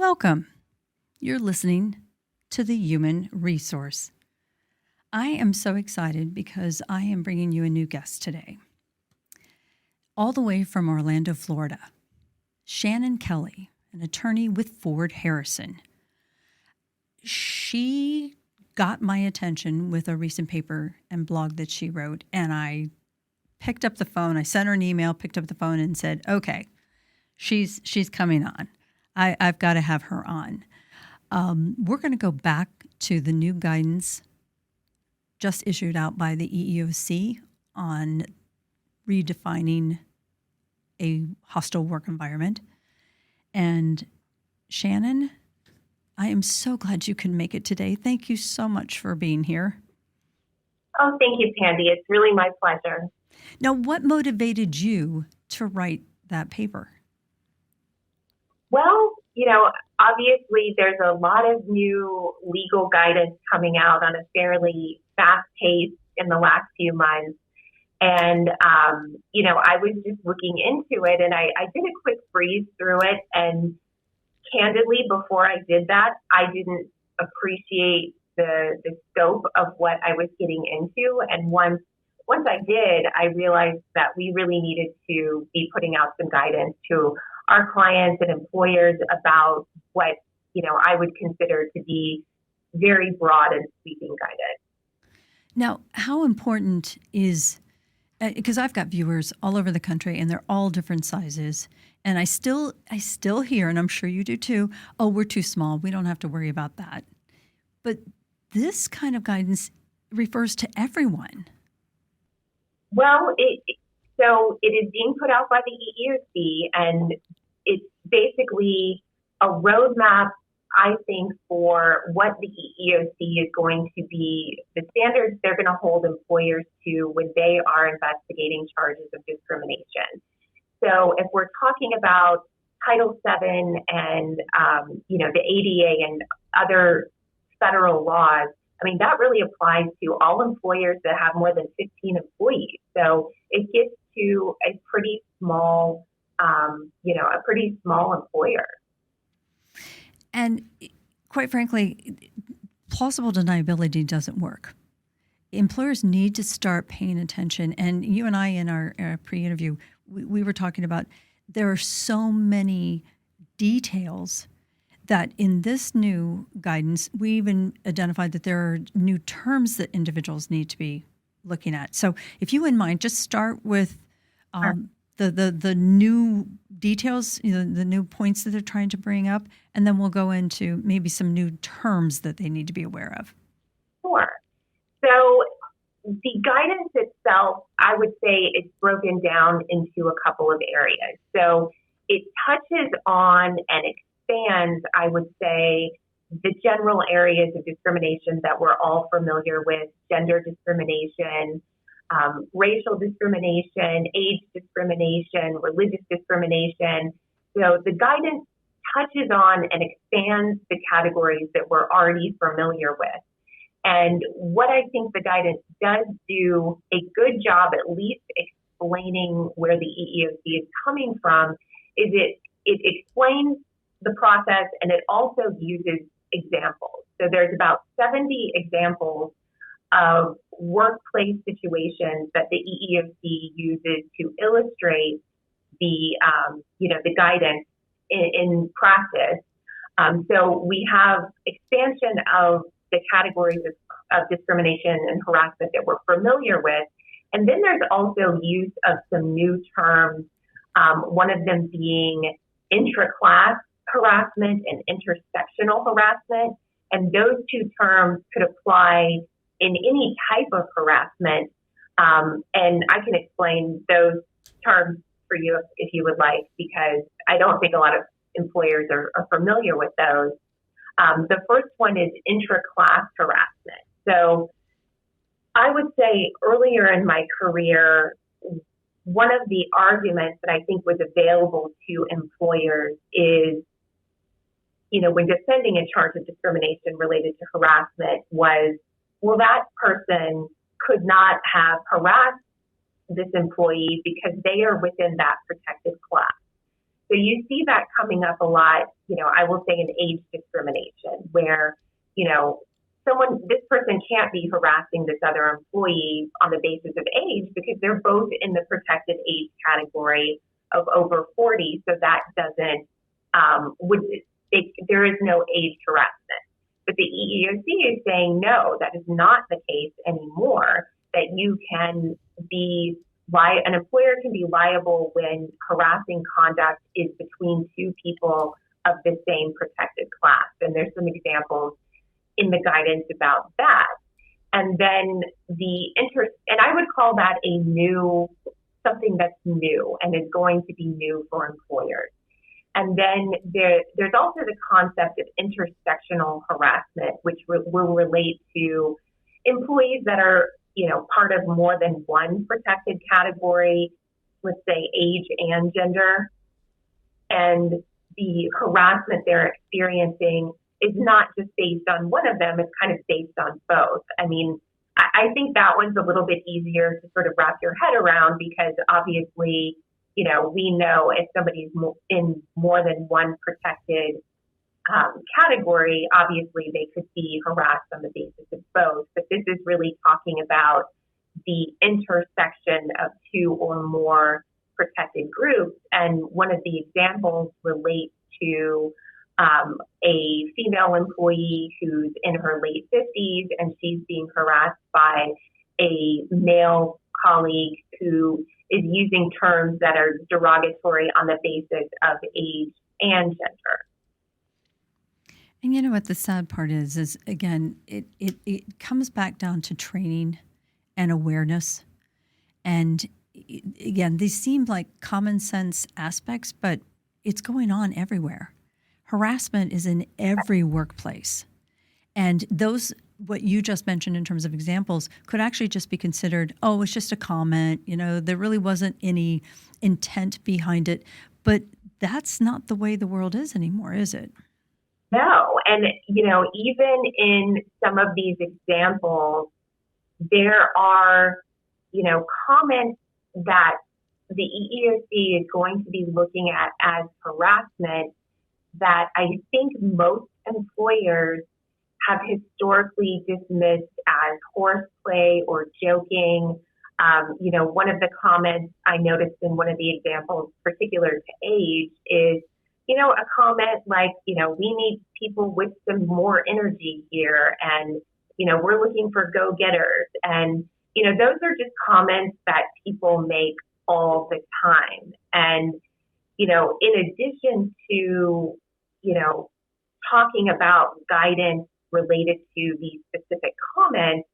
Welcome. You're listening to The Human Resource. I am so excited because I am bringing you a new guest today. All the way from Orlando, Florida, Shannon Kelly, an attorney with Ford Harrison. She got my attention with a recent paper and blog that she wrote, and I picked up the phone. I sent her an email, picked up the phone, and said, okay, she's coming on. I've got to have her on. We're going to go back to the new guidance just issued out by the EEOC on redefining a hostile work environment. And Shannon, I am so glad you can make it today. Thank you so much for being here. Oh, thank you, Pandy. It's really my pleasure. Now, what motivated you to write that paper? Well, obviously there's a lot of new legal guidance coming out on a fairly fast pace in the last few months. And, I was just looking into it, and I did a quick breeze through it. And candidly, before I did that, I didn't appreciate the scope of what I was getting into. And once I did, I realized that we really needed to be putting out some guidance to our clients and employers about what, I would consider to be very broad and sweeping guidance. Now, how important is, because I've got viewers all over the country and they're all different sizes, and I still hear, and I'm sure you do too, oh, we're too small, we don't have to worry about that. But this kind of guidance refers to everyone. Well, so it is being put out by the EEOC, and it's basically a roadmap, I think, for what the EEOC is going to be, the standards they're going to hold employers to when they are investigating charges of discrimination. So if we're talking about Title VII and, the ADA and other federal laws, that really applies to all employers that have more than 15 employees. So it gets to a pretty small, employer. And quite frankly, plausible deniability doesn't work. Employers need to start paying attention. And you and I, in our pre-interview, we were talking about there are so many details that in this new guidance, we even identified that there are new terms that individuals need to be looking at. So if you wouldn't mind, just start with the new details, the new points that they're trying to bring up, and then we'll go into maybe some new terms that they need to be aware of. Sure. So the guidance itself, I would say it's broken down into a couple of areas. So it touches on and expands, I would say, the general areas of discrimination that we're all familiar with: gender discrimination, racial discrimination, age discrimination, religious discrimination. So the guidance touches on and expands the categories that we're already familiar with. And what I think the guidance does do a good job, at least explaining where the EEOC is coming from, is it explains the process, and it also uses examples. So there's about 70 examples of workplace situations that the EEOC uses to illustrate the guidance in practice. So we have expansion of the categories of discrimination and harassment that we're familiar with. And then there's also use of some new terms, one of them being intra-class harassment and intersectional harassment. And those two terms could apply in any type of harassment. And I can explain those terms for you if you would like, because I don't think a lot of employers are familiar with those. The first one is intra-class harassment. So I would say earlier in my career, one of the arguments that I think was available to employers is, when defending a charge of discrimination related to harassment was, well, that person could not have harassed this employee because they are within that protected class. So you see that coming up a lot, I will say in age discrimination, where, this person can't be harassing this other employee on the basis of age because they're both in the protected age category of over 40. So that doesn't, there is no age harassment. But the EEOC is saying, no, that is not the case anymore, that you can be, an employer can be liable when harassing conduct is between two people of the same protected class. And there's some examples in the guidance about that. And then and I would call that something that's new and is going to be new for employers. And then there's also the concept of intersectional harassment, which will relate to employees that are, part of more than one protected category, let's say age and gender. And the harassment they're experiencing is not just based on one of them, it's kind of based on both. I mean, I think that one's a little bit easier to sort of wrap your head around because obviously, we know if somebody's in more than one protected category, obviously they could be harassed on the basis of both. But this is really talking about the intersection of two or more protected groups. And one of the examples relates to a female employee who's in her late 50s and she's being harassed by a male colleague who is using terms that are derogatory on the basis of age and gender. And you know what the sad part is again, it comes back down to training and awareness. And again, these seem like common sense aspects, but it's going on everywhere. Harassment is in every workplace. And what you just mentioned in terms of examples could actually just be considered, it's just a comment, there really wasn't any intent behind it. But that's not the way the world is anymore, is it? No. And, even in some of these examples, there are, comments that the EEOC is going to be looking at as harassment that I think most employers have historically dismissed as horseplay or joking. One of the comments I noticed in one of the examples particular to age is, a comment like, we need people with some more energy here and, we're looking for go-getters. And, those are just comments that people make all the time. And, in addition to, talking about guidance related to these specific comments,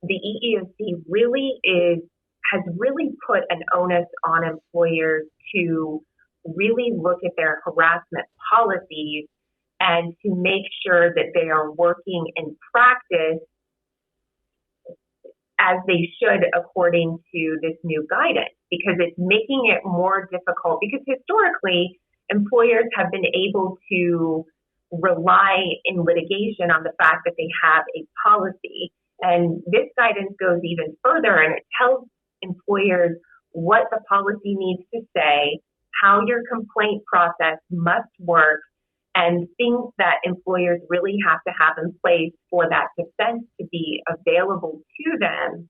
the EEOC has really put an onus on employers to really look at their harassment policies and to make sure that they are working in practice as they should according to this new guidance, because it's making it more difficult. Because historically, employers have been able to rely in litigation on the fact that they have a policy. And this guidance goes even further and it tells employers what the policy needs to say, how your complaint process must work, and things that employers really have to have in place for that defense to be available to them.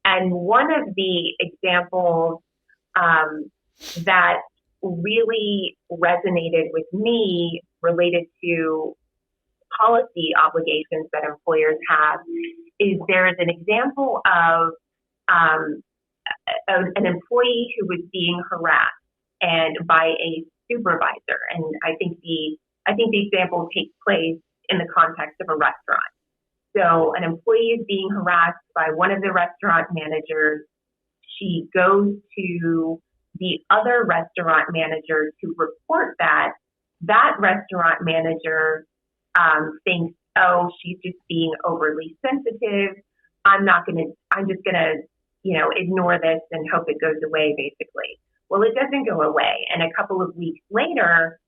And one of the examples that really resonated with me related to policy obligations that employers have is there's an example of an employee who was being harassed and by a supervisor. And I think the example takes place in the context of a restaurant. So an employee is being harassed by one of the restaurant managers. She goes to the other restaurant manager to report that. That restaurant manager thinks, she's just being overly sensitive. I'm just gonna, ignore this and hope it goes away, basically. Well, it doesn't go away. And a couple of weeks later,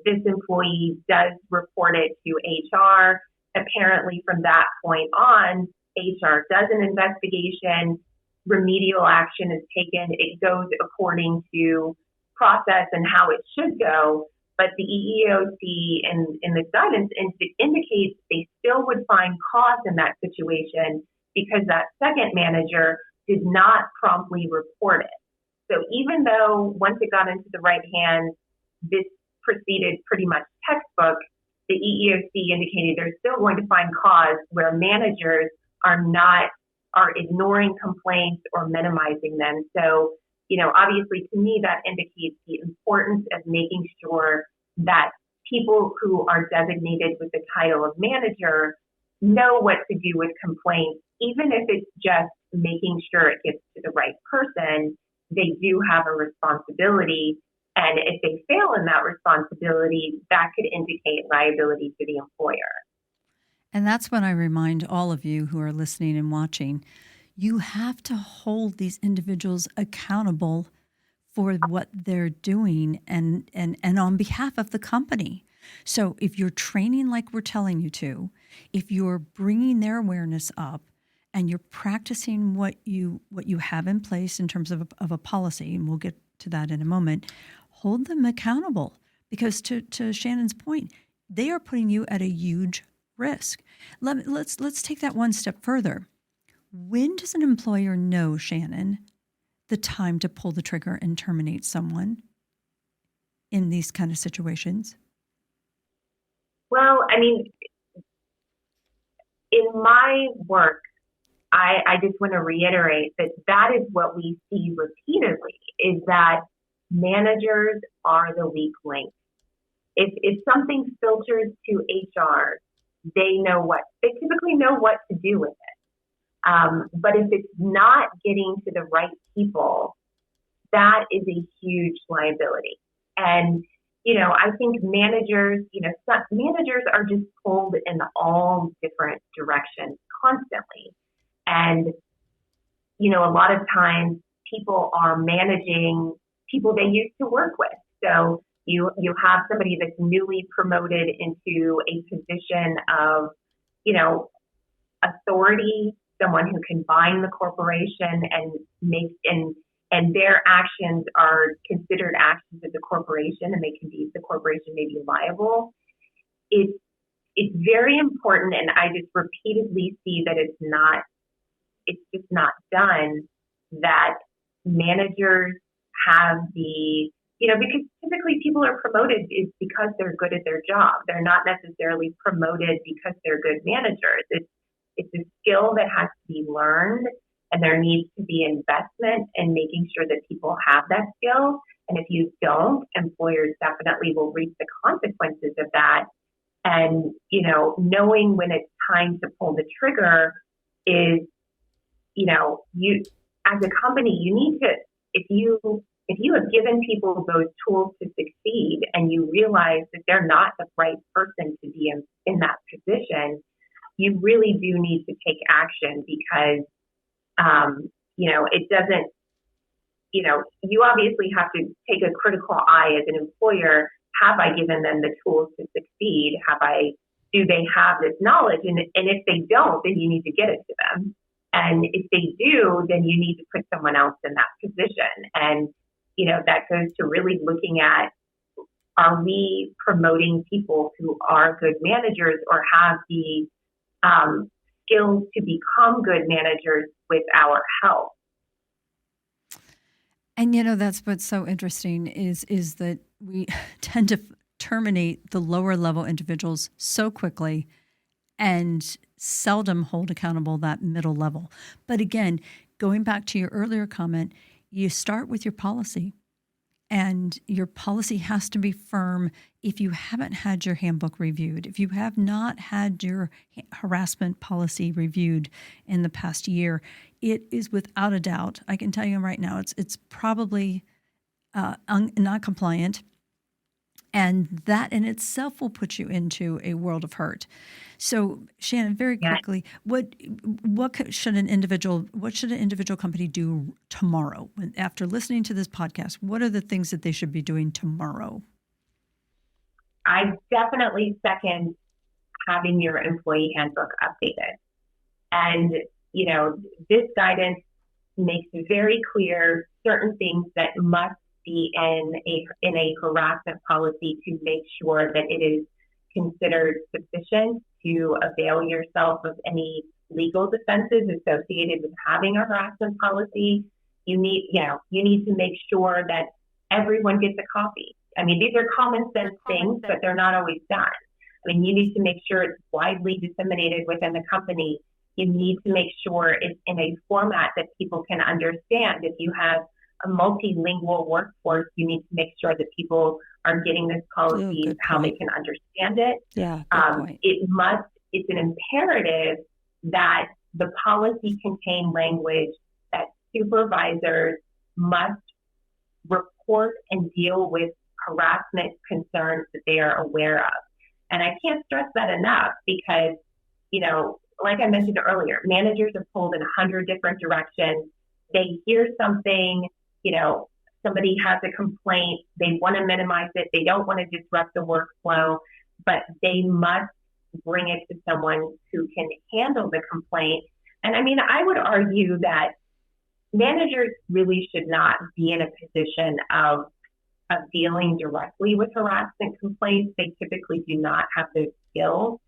this employee does report it to HR. Apparently, from that point on, HR does an investigation, remedial action is taken. It goes according to process and how it should go. But the EEOC in this guidance indicates they still would find cause in that situation because that second manager did not promptly report it. So even though once it got into the right hands, this proceeded pretty much textbook, the EEOC indicated they're still going to find cause where managers are ignoring complaints or minimizing them. So, obviously to me that indicates the importance of making sure that people who are designated with the title of manager know what to do with complaints, even if it's just making sure it gets to the right person. They do have a responsibility. And if they fail in that responsibility, that could indicate liability to the employer. And that's when I remind all of you who are listening and watching, you have to hold these individuals accountable for what they're doing and on behalf of the company. So if you're training like we're telling you to, if you're bringing their awareness up and you're practicing what you have in place in terms of a policy, and we'll get to that in a moment, hold them accountable because to Shannon's point, they are putting you at a huge risk. Let's take that one step further. When does an employer know, Shannon, the time to pull the trigger and terminate someone in these kind of situations? Well, in my work, I just want to reiterate that is what we see repeatedly, is that managers are the weak link. If something filters to HR, they typically know what to do with it. But if it's not getting to the right people, that is a huge liability. And, I think managers are just pulled in all different directions constantly. And, a lot of times people are managing people they used to work with. So you have somebody that's newly promoted into a position of, authority, someone who can bind the corporation and their actions are considered actions of the corporation, and the corporation may be liable. It's very important, and I just repeatedly see that it's just not done, that managers have because typically people are promoted is because they're good at their job. They're not necessarily promoted because they're good managers. It's a skill that has to be learned, and there needs to be investment in making sure that people have that skill. And if you don't, employers definitely will reap the consequences of that. And, knowing when it's time to pull the trigger is, you as a company, you need to, if you have given people those tools to succeed and you realize that they're not the right person to be in that position, you really do need to take action because, it doesn't, you obviously have to take a critical eye as an employer. Have I given them the tools to succeed? Do they have this knowledge? And if they don't, then you need to get it to them. And if they do, then you need to put someone else in that position. And, that goes to really looking at, are we promoting people who are good managers or have the skills to become good managers with our help? And, that's what's so interesting is that we tend to terminate the lower level individuals so quickly and seldom hold accountable that middle level. But again, going back to your earlier comment, you start with your policy, and your policy has to be firm. If you haven't had your handbook reviewed, if you have not had your harassment policy reviewed in the past year, it is without a doubt, I can tell you right now, it's probably not compliant. And that in itself will put you into a world of hurt. So, Shannon, very quickly, what should an individual company do tomorrow? After listening to this podcast, what are the things that they should be doing tomorrow? I definitely second having your employee handbook updated. And, this guidance makes it very clear certain things that must be in a harassment policy to make sure that it is considered sufficient to avail yourself of any legal defenses associated with having a harassment policy. You need to make sure that everyone gets a copy. I mean, these are common sense things, but they're not always done. I mean, you need to make sure it's widely disseminated within the company. You need to make sure it's in a format that people can understand. If you have a multilingual workforce, you need to make sure that people are getting this policy, how they can understand it. Yeah, good point. It's an imperative that the policy contain language that supervisors must report and deal with harassment concerns that they are aware of. And I can't stress that enough because, like I mentioned earlier, managers are pulled in 100 different directions. They hear something, somebody has a complaint, they want to minimize it, they don't want to disrupt the workflow, but they must bring it to someone who can handle the complaint. And I mean, I would argue that managers really should not be in a position of dealing directly with harassment complaints. They typically do not have those skills.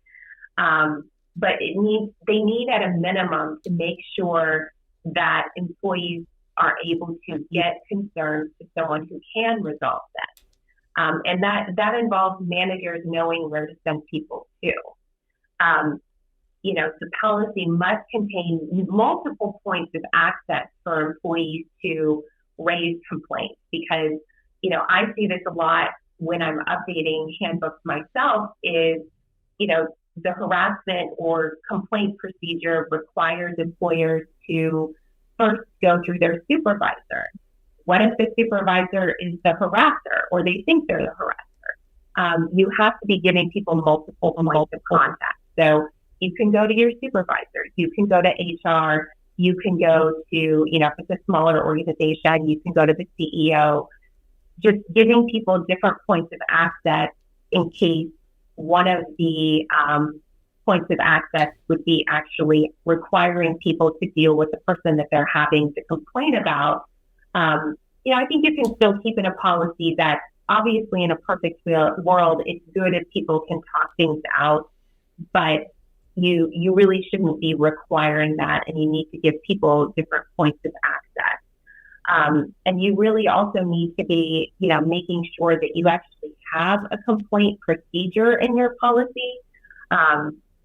But they need at a minimum to make sure that employees are able to get concerns to someone who can resolve that. And that involves managers knowing where to send people to. The policy must contain multiple points of access for employees to raise complaints because, I see this a lot when I'm updating handbooks myself is, the harassment or complaint procedure requires employers to first go through their supervisor. What if the supervisor is the harasser or they think they're the harasser? You have to be giving people multiple points of contact. So you can go to your supervisor, you can go to HR, you can go to, if it's a smaller organization, you can go to the CEO, just giving people different points of access in case one of the points of access would be actually requiring people to deal with the person that they're having to complain about. I think you can still keep in a policy that obviously in a perfect world, it's good if people can talk things out, but you really shouldn't be requiring that, and you need to give people different points of access. And you really also need to be, making sure that you actually have a complaint procedure in your policy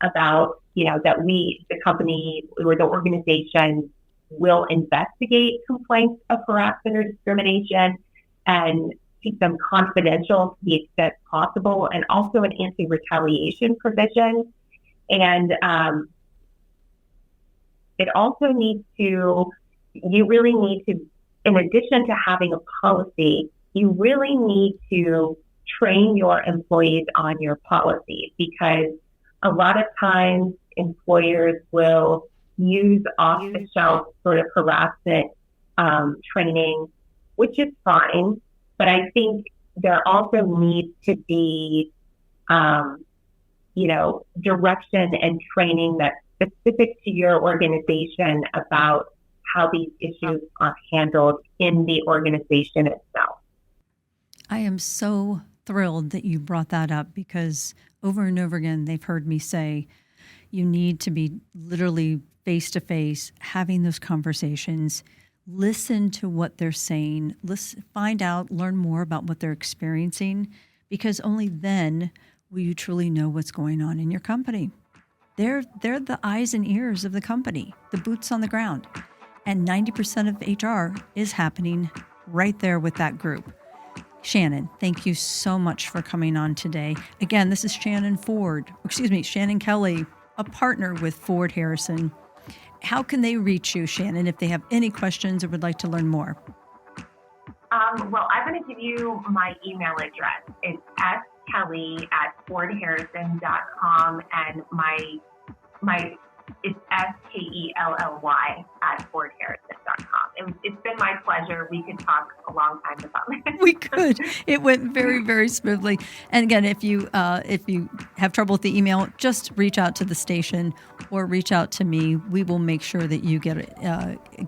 about, that the company or the organization will investigate complaints of harassment or discrimination and keep them confidential to the extent possible, and also an anti-retaliation provision. And it also needs to, you really need to, in addition to having a policy, you really need to train your employees on your policy, because a lot of times employers will use off-the-shelf sort of harassment training, which is fine, but I think there also needs to be, direction and training that's specific to your organization about how these issues are handled in the organization itself. I am so thrilled that you brought that up, because over and over again, they've heard me say, you need to be literally face-to-face, having those conversations, listen to what they're saying, find out, learn more about what they're experiencing, because only then will you truly know what's going on in your company. They're the eyes and ears of the company, the boots on the ground. And 90% of HR is happening right there with that group. Shannon, thank you so much for coming on today. Again, this is Shannon Kelly, a partner with Ford Harrison. How can they reach you, Shannon, if they have any questions or would like to learn more? Well, I'm going to give you my email address. It's skelly@fordharrison.com, and it's SKELLY@fordharrison.com. It's been my pleasure. We could talk a long time about this. We could. It went very, very smoothly. And again, if you have trouble with the email, just reach out to the station or reach out to me. We will make sure that you get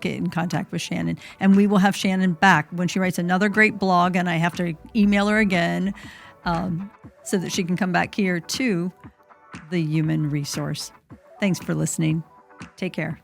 in contact with Shannon, and we will have Shannon back when she writes another great blog. And I have to email her again so that she can come back here to the human resource. Thanks for listening. Take care.